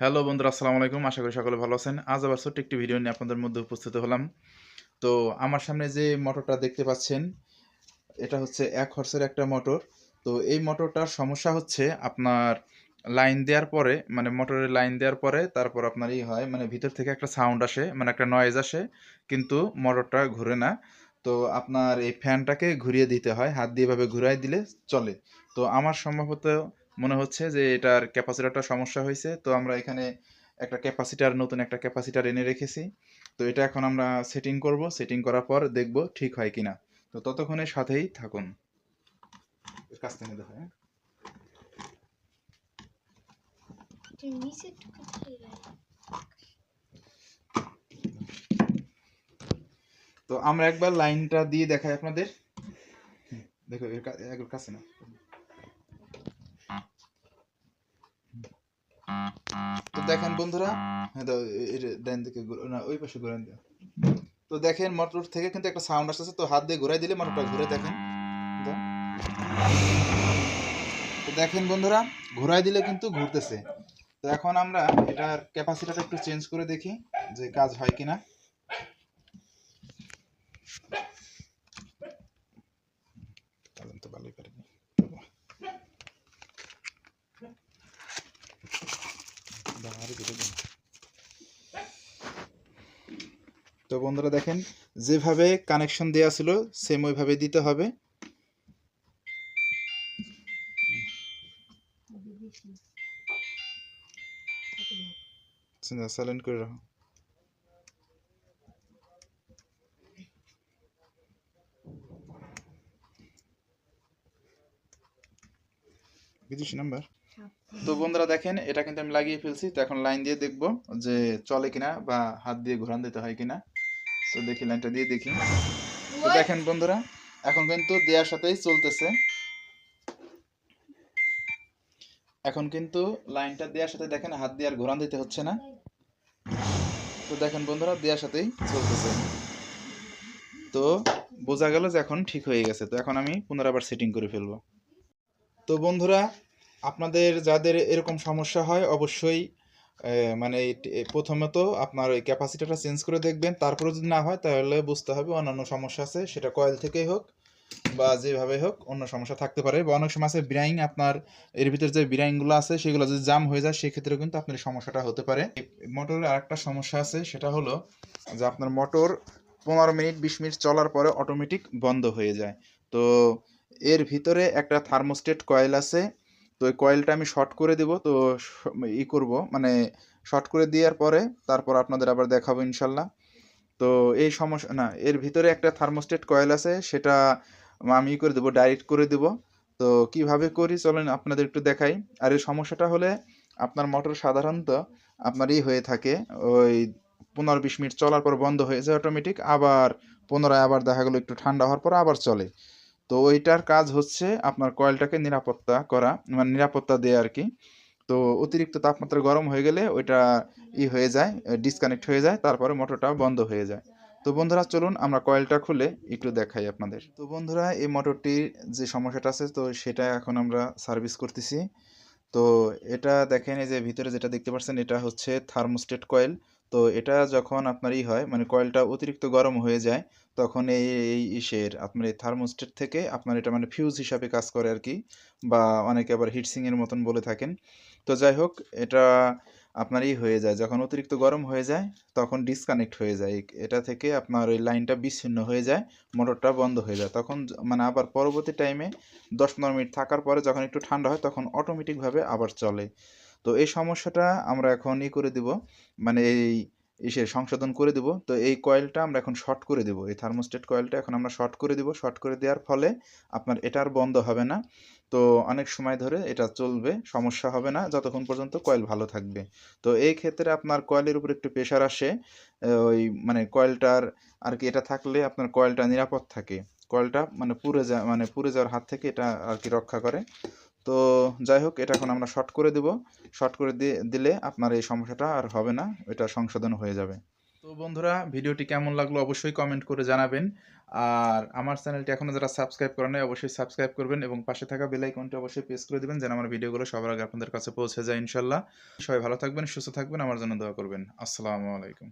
Hello বন্ধুরা, আসসালামু আলাইকুম। আশা করি সকলে ভালো আছেন। আজ আবার ছোট্ট একটি ভিডিও নিয়ে আপনাদের মধ্যে উপস্থিত হলাম। তো আমার সামনে যে মোটরটা দেখতে পাচ্ছেন, এটা হচ্ছে ১ হর্সের একটা মোটর। তো এই মোটরটার সমস্যা হচ্ছে আপনার লাইন দেওয়ার পরে, মানে মোটরের লাইন দেওয়ার পরে তারপর আপনার হয় মানে ভিতর থেকে একটা সাউন্ড আসে, মানে একটা নয়েজ আসে, কিন্তু মোটরটা ঘুরে না। তো আপনার এই ফ্যানটাকে ঘুরিয়ে দিতে হয়, হাত দিয়ে এভাবে ঘুরাই দিলে চলে। তো আমার সম্ভবত মনে হচ্ছে যে এটার ক্যাপাসিটরটা সমস্যা হয়েছে। তো আমরা এখানে নতুন একটা ক্যাপাসিটর এনে রেখেছি। তো এটা এখন আমরা সেটিং করব। সেটিং করার পর দেখব ঠিক হয় কিনা। তো ততক্ষণে সাথেই থাকুন। কাছ থেকে দেখো, হ্যাঁ? তো আমরা একবার লাইনটা দিয়ে দেখাই আপনাদের। দেখো এর কাছে না। তো দেখেন বন্ধুরা, হ্যাঁ ডান দিকে না, ওই পাশে ঘুরান দিও। তো দেখেন মোটর থেকে কিন্তু একটা সাউন্ড আসতেছে। তো হাত দিয়ে ঘুরাই দিলে মোটরটা ঘুরে, দেখেন। তো দেখেন বন্ধুরা, ঘুরাই দিলে কিন্তু ঘুরতেছে। তো এখন আমরা এটার ক্যাপাসিটিটা একটু চেঞ্জ করে দেখি যে কাজ হয় কিনা। তো ভালোই পারেনি। তো বন্ধুরা দেখেন, যেভাবে কানেকশন দেওয়া ছিল সেম ওইভাবে দিতে হবে। সাইলেন্ট করে রাখো। বিদেশি নাম্বার। তো বন্ধুরা দেখেন, এটা কিন্তু আমি লাগিয়ে ফেলছি। তো এখন লাইন দিয়ে দেখব যে চলে কিনা বা হাত দিয়ে ঘোরান দিতে হয় কিনা। তো দেখি, লাইনটা দিয়ে দেখি। তো দেখেন বন্ধুরা, এখন কিন্তু দেওয়ার সাথেই চলতেছে। এখন কিন্তু লাইনটা দেওয়ার সাথে দেখেন হাত দিয়ে আর ঘোরান দিতে হচ্ছে না। তো দেখেন বন্ধুরা, দেওয়ার সাথেই চলতেছে। তো বোঝা গেল যে এখন ঠিক হয়ে গেছে। তো এখন আমি পুনরায় আবার সেটিং করে ফেলবো। তো বন্ধুরা, আপনাদের যাদের এরকম সমস্যা হয় অবশ্যই মানে প্রথমত আপনার ওই ক্যাপাসিটারটা চেঞ্জ করে দেখবেন। তারপরে যদি না হয় তাহলে বুঝতে হবে অন্যান্য সমস্যা আছে, সেটা কয়েল থেকেই হোক বা যেভাবে হোক অন্য সমস্যা থাকতে পারে। বা অনেক সময় আছে বিরাইং, আপনার এর ভিতরে যে বিরাইংগুলো আছে সেগুলো যদি জাম হয়ে যায় সেক্ষেত্রে কিন্তু আপনার সমস্যাটা হতে পারে। মোটরের আরেকটা সমস্যা আছে, সেটা হলো যে আপনার মোটর 15 মিনিট 20 মিনিট চলার পরে অটোমেটিক বন্ধ হয়ে যায়। তো এর ভিতরে একটা থার্মোস্টেট কয়েল আছে। তো ওই কয়েলটা আমি শর্ট করে দেব। তো করব মানে শর্ট করে দেওয়ার পরে তারপর আপনাদের আবার দেখাবো ইনশাল্লাহ। তো এই সমস্যা না, এর ভিতরে একটা থার্মোস্টেট কয়েল আছে, সেটা আমি করে দেবো, ডাইরেক্ট করে দেব। তো কিভাবে করি চলেন আপনাদের একটু দেখাই। আর এই সমস্যাটা হলে আপনার মোটর সাধারণত আপনার হয়ে থাকে, ওই 15-20 মিনিট চলার পর বন্ধ হয়ে যায় অটোমেটিক, আবার পুনরায় আবার দেখা গেলো একটু ঠান্ডা হওয়ার পর আবার চলে। তো ওইটার কাজ হচ্ছে আপনার কয়েলটাকে নিরাপত্তা করা, মানে নিরাপত্তা দেয়া আর কি। তো অতিরিক্ত তাপমাত্রা গরম হয়ে গেলে ওইটা হয়ে যায়, ডিসকানেক্ট হয়ে যায়, তারপরে মোটরটা বন্ধ হয়ে যায়। তো বন্ধুরা চলুন আমরা কয়েলটা খুলে একটু দেখাই আপনাদের। তো বন্ধুরা, এই মোটরটির যে সমস্যাটা আছে তো সেটা এখন আমরা সার্ভিস করতেছি। তো এটা দেখেন, এই যে ভিতরে যেটা দেখতে পাচ্ছেন এটা হচ্ছে থার্মোস্টেট কয়েল। তো এটা যখন আপনার হয় মানে কয়েলটা অতিরিক্ত গরম হয়ে যায়, তখন এই আপনার এই থার্মোস্টেট থেকে আপনার এটা মানে ফিউজ হিসাবে কাজ করে আর কি, বা অনেকে আবার হিটসিং এর মতন বলে থাকেন। তো যাই হোক, এটা আপনার হয়ে যায় যখন অতিরিক্ত গরম হয়ে যায়, তখন ডিসকানেক্ট হয়ে যায় এটা থেকে, আপনার ওই লাইনটা বিচ্ছিন্ন হয়ে যায়, মোটরটা বন্ধ হয়ে যায়। তখন মানে আবার পরবর্তী টাইমে 10-15 মিনিট থাকার পরে যখন একটু ঠান্ডা হয় তখন অটোমেটিকভাবে আবার চলে। তো এই সমস্যাটা আমরা এখন করে দিব, মানে সংশোধন করে দিব। তো এই কয়েলটা আমরা এখন শর্ট করে দিব, এই থার্মোস্টেট কয়েলটা এখন আমরা শর্ট করে দিব। শর্ট করে দেওয়ার ফলে আপনার এটা আর বন্ধ হবে না। তো অনেক সময় ধরে এটা চলবে, সমস্যা হবে না যতক্ষণ পর্যন্ত কয়েল ভালো থাকবে। তো এই ক্ষেত্রে আপনার কয়েলের উপর একটু প্রেশার আসে, ওই মানে কয়েলটার আর কি, এটা থাকলে আপনার কয়েলটা নিরাপদ থাকে। কয়েলটা মানে পুড়ে যাওয়ার হাত থেকে এটা আর কি রক্ষা করে। তো যাই হোক, এটা এখন আমরা শর্ট করে দেব। শর্ট করে দিলে আপনার এই সমস্যাটা আর হবে না, এটা সংশোধন হয়ে যাবে। তো তো বন্ধুরা, ভিডিওটি কেমন লাগলো অবশ্যই কমেন্ট করে জানাবেন। আর আমার চ্যানেলটি এখনো যারা সাবস্ক্রাইব করেন নাই অবশ্যই সাবস্ক্রাইব করবেন এবং পাশে থাকা বেল আইকনটি অবশ্যই প্রেস করে দিবেন যেন আমার ভিডিওগুলো সবার আগে আপনাদের কাছে পৌঁছে যায় ইনশাআল্লাহ। সবাই ভালো থাকবেন, সুস্থ থাকবেন, আমার জন্য দোয়া করবেন। আসসালামু আলাইকুম।